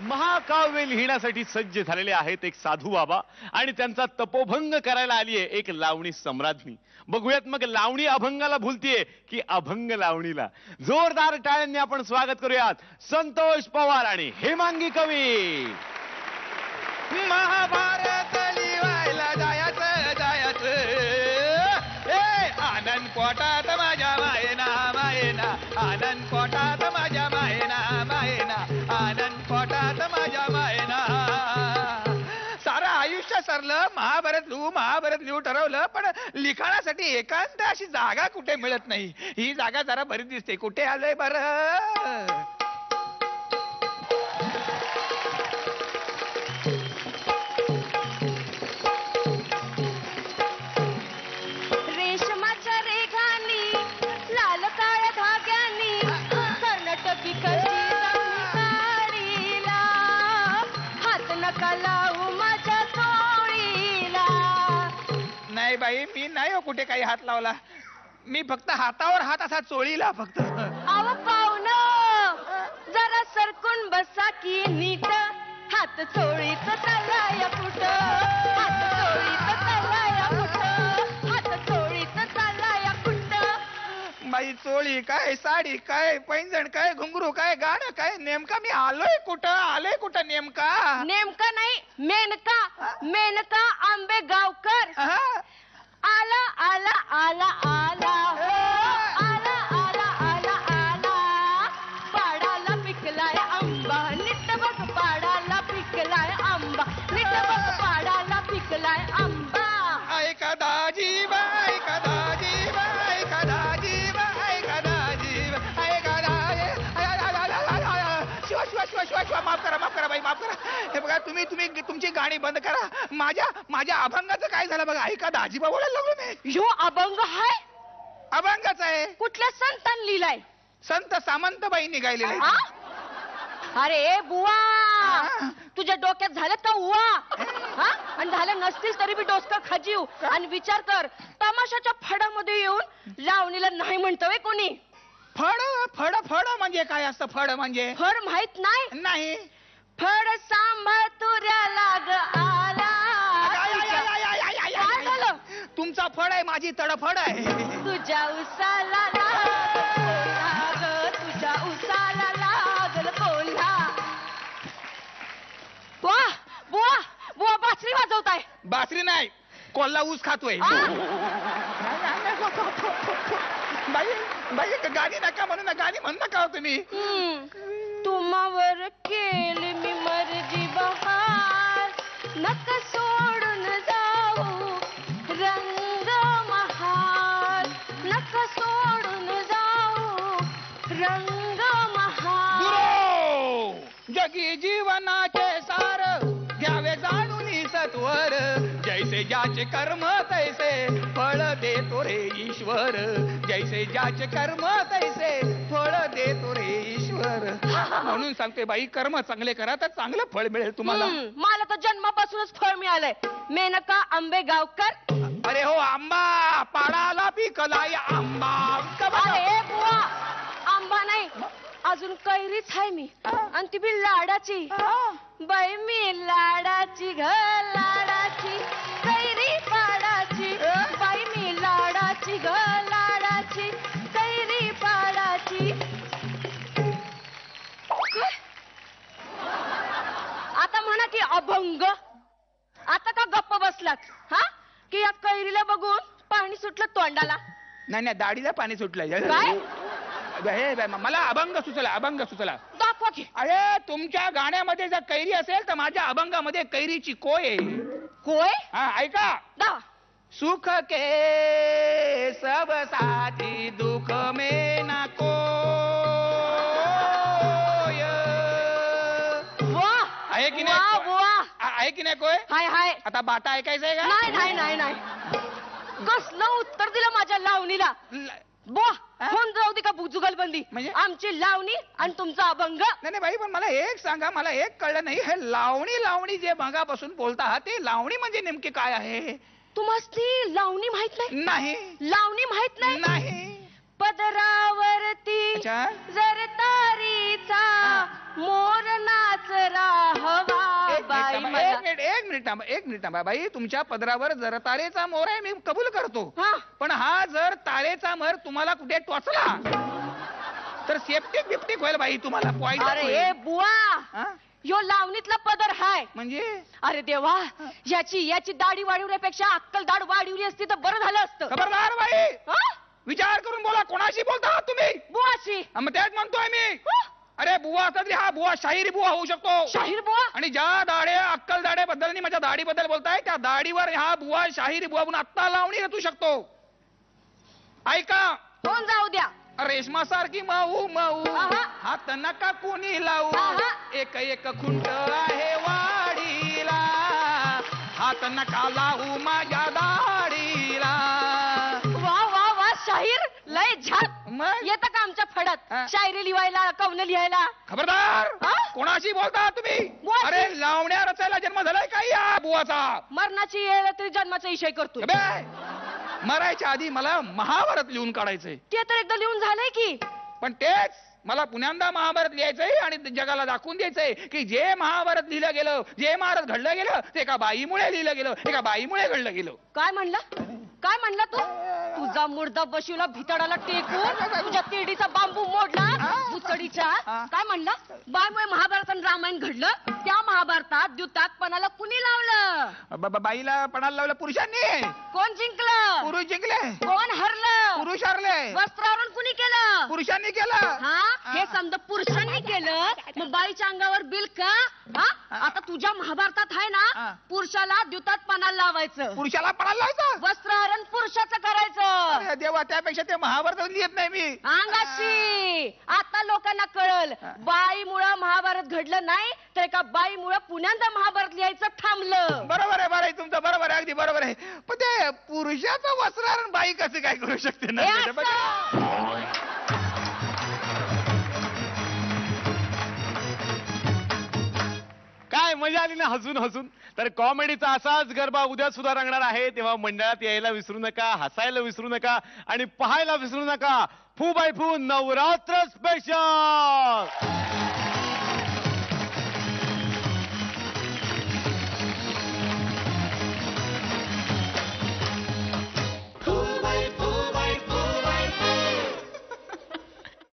महाकाव्य लिहिण्यासाठी सज्ज झालेले आहेत एक साधू बाबा आणि त्यांचा तपोभंग करायला आलीये एक लावणी सम्राज्ञी. बघूयात मग लावणी अभंगाला भुलतीये की अभंग लावणीला. जोरदार टाळ्यांनी आपण स्वागत करूयात संतोष पवार आणि हेमांगी कवी. महाभारत लिवायला जायचं आनंद पोटात माझ्या मायेना मायेना आनंद पोटात माझ्या मायेना मायेना आनंद पोटात माझ्या मायेना. सारं आयुष्य सरलं महाभारत लिहू ठरवलं पण लिखाणासाठी एकांत अशी जागा कुठे मिळत नाही. ही जागा जरा बरी दिसते. कुठे आलोय बरं. नाही बाई मी नाही हो कुठे काही हात लावला. मी फक्त हातावर हात असा चोळीला फक्त. अहो पाहुणं जरा सरकून बसा की नीट. हात चोळीत चाललाय कुठं हात चोळीत चाललाय कुठं हात चोळीत चाललाय कुठं. बाई चोळी काय साडी काय पैंजण काय घुंगरू काय गाणं काय नेमका मी आलोय कुठं नेमका. नेमका नाही मेनका मेनका आंबे गावकर. आला आला आला आला आला आला आला आला पाडाला पिकलाय आंबा नीट बघ पाडाला पिकलाय आंबा नीट बघ पाडाला पिकलाय आंबा. ऐका दाजी बाई ऐका दाजी बाई ऐका दाजी बाई ऐका दाजी बाई ऐका दाजी. शिवा माफ करा बाई माफ करा. हे बघा तुम्ही तुमची गाणी बंद करा. माझ्या अभंगाचं काय झालं बघा. ऐका दाजी बा बोलायला लागलो मी. ह्यो अभंग हाय अभंगाच आहे. कुठल्या संतान लिहिलाय. संत सामंतबाई निघालेले. अरे बुवा तुझ्या डोक्यात झालं का उवा. आणि झालं नसतील तरी बी डोसका खजीव. आणि विचार कर तमाशाच्या फडामध्ये येऊन लावणीला नाही म्हणतोय कोणी. फड म्हणजे काय असतं. फड म्हणजे फड माहित नाही. नाही. फड सांभाळ तुऱ्या लाग आला. काय झालं. तुमचा फड आहे माझी तडफड आहे. तुझ्या उसाला लाग तुझ्या उसाला लागल कोल्हा. बुवा बुवा बुवा बासरी वाजवताय. बासरी नाही कोल्हा ऊस खातोय. बाई गाणी नका म्हणू ना. गाणी म्हणू नका हो तुम्ही. तुम्हावर केली मी मर्जी बहार नक सोडून जाऊ रंग महाल नक सोडून जाऊ रंग महाल. जगी जीवनाचे सार घ्यावे जाणून सत्वर जैसे ज्याचे कर्म तैसे फळ देतो रे ईश्वर. जैसे ज्याचे कर्म तैसे फळ देतो रे ईश्वर. म्हणून सांगते बाई कर्म चांगले करा तर चांगलं फळ मिळेल तुम्हाला. मला तर जन्मापासूनच फळ मिळालंय. मेनका आंबे गावकर. अरे हो आंबा पाडाला पिकलाय आंबा. अरे बुवा आंबा नाही अजून कैरीच आहे मी. आणि ती बी लाडाची. बाई मी लाडाची घ लाडाची कैरी पाडाची. बाई मी लाडाची घ लाडाची कैरी पाडाची. आता म्हणा की अभंग. आता का गप्प बसलात की या कैरीला बघून पाणी सुटलं तोंडाला. नाही दाढीला पाणी सुटलंय. काय मला अभंग सुचला. दाखवा की. अरे तुमच्या गाण्यामध्ये जर कैरी असेल तर माझ्या अभंगामध्ये कैरीची कोय आहे. कोय. ऐका. दा सुख के सब साथी दुख में ना कोय. वाह आहे की नाही. बुवा आहे की नाही कोय. हाय आता बाटा ऐकायचंय का. नाही कसलं उत्तर दिलं माझ्या लावणीला. बुवा होऊन जाऊ दे का जुगलबंदी. म्हणजे आमची लावणी आणि तुमचा अभंग. नाही बाई पण मला एक सांगा. मला एक कळलं नाही. हे लावणी जे मगापासून बोलता आहात ते लावणी म्हणजे नेमके काय आहे. तुम्हाला लावणी माहित नाही. नाही. लावणी माहित नाही. नाही. पदरावरती अच्छा. जर तारीचा मोर नाचरा एक मिनिट थांबा बाई, तुमच्या पदरावर जर तारेचा मोर आहे मी कबूल करतो, हा. पण हा जर तारेचा मोर तुम्हाला कुठे टोचला तर सेप्टिक बिप्टिक होईल बाई, तुम्हाला अरे ए पॉइंट बुवा, यो लावणीतला पदर हाय. म्हणजे अरे देवा, याची दाढी वाढवण्यापेक्षा अक्कल दाढ वाढवली असती तर बरं झालं असतं. खबरदार बाई, हा? विचार करून बोला, कोणाशी बोलता आहात तुम्ही? बुवाशी. मग तेच म्हणतोय मी. हा? अरे बुवा असला तरी हा बुवा शाहिरी बुवा होऊ शकतो. शाहीर बुवा. आणि ज्या दाढ्या अक्कल दाढ्याबद्दल आणि माझ्या दाढीबद्दल बोलताय त्या दाढीवर हा बुवा शाहिरी बुवा म्हणून आत्ता लावणी रचू शकतो. ऐका, कोण जाऊ द्या. रेशमा सारखी माऊ माऊ आहा. हात नका कोणी लावू, आहा. एक एक खुंट आहे वाडीला, हात नका लावू माझ्या दाढीला. वा वा वा, शाहीर लय झाक. मग येतं का आमच्या फडात हा. शायरी लिहायला, कवनं लिहायला? खबरदार, हा? कोणाशी बोलता तुम्ही? बुवाशी. अरे लावण्या रचायला जन्म झालाय का या बुवाचा? मरणाची येळ तरी जन्माचा इशय करतो. बे, मरायच्या आधी मला महाभारत लिहून काढायचंय. ते तर एकदा लिहून झालंय की. पण तेच मला पुण्यांदा महाभारत लिहायचंय आणि जगाला दाखवून द्यायचंय की जे महाभारत लिहिलं गेलं, जे महाभारत घडलं गेलं ते एका बाईमुळे लिहिलं गेलं, एका बाईमुळे घडलं गेलं. काय म्हणला? काय म्हणला तू? तुझा मुर्दा बशीला भितडाला टेकून तुझ्या तिरडीचा बांबू मोडला भुसडीच्या. काय म्हणला? बायमुळे महाभारत आणि रामायण घडलं. त्या महाभारतात द्युतात्पणाला कुणी लावलं? बाईला पणाला लावलं पुरुषांनी. कोण जिंकलं? पुरुष जिंकले, कोण हरलं? पुरुष हरले, वस्त्रावरण कुणी केलं? पुरुषांनी केलं. हा, हे समजा पुरुषांनी केलं, मग बाईच्या अंगावर बिल का? हा, आता तुझ्या महाभारतात आहे ना, पुरुषाला द्युतात्पणाला लावायचं, पुरुषाला पणाला लावायचं, वस्त्रहरण पुरुषाचं करायचं. अरे देवा, त्यापेक्षा ते महाभारत लिहित नाही मी. अंगाशी आता लोकांना कळल, बाईमुळं महाभारत घडलं नाही तर एका बाईमुळं पुण्यांदा महाभारत लिहायचं थांबलं. बरोबर आहे, बरं आहे तुमचं, बरोबर आहे, अगदी बरोबर आहे. पण ते पुरुषाचं वस्त्रहरण बाई कसं काय करू शकते ना? हे असं. काय मजा आली ना हसून हसून. तर कॉमेडीचा असाच गरबा उद्या सुद्धा रंगणार आहे, तेव्हा मंडळात यायला विसरू नका, हसायला विसरू नका आणि पाहायला विसरू नका फू बाय फू नवरात्र स्पेशल.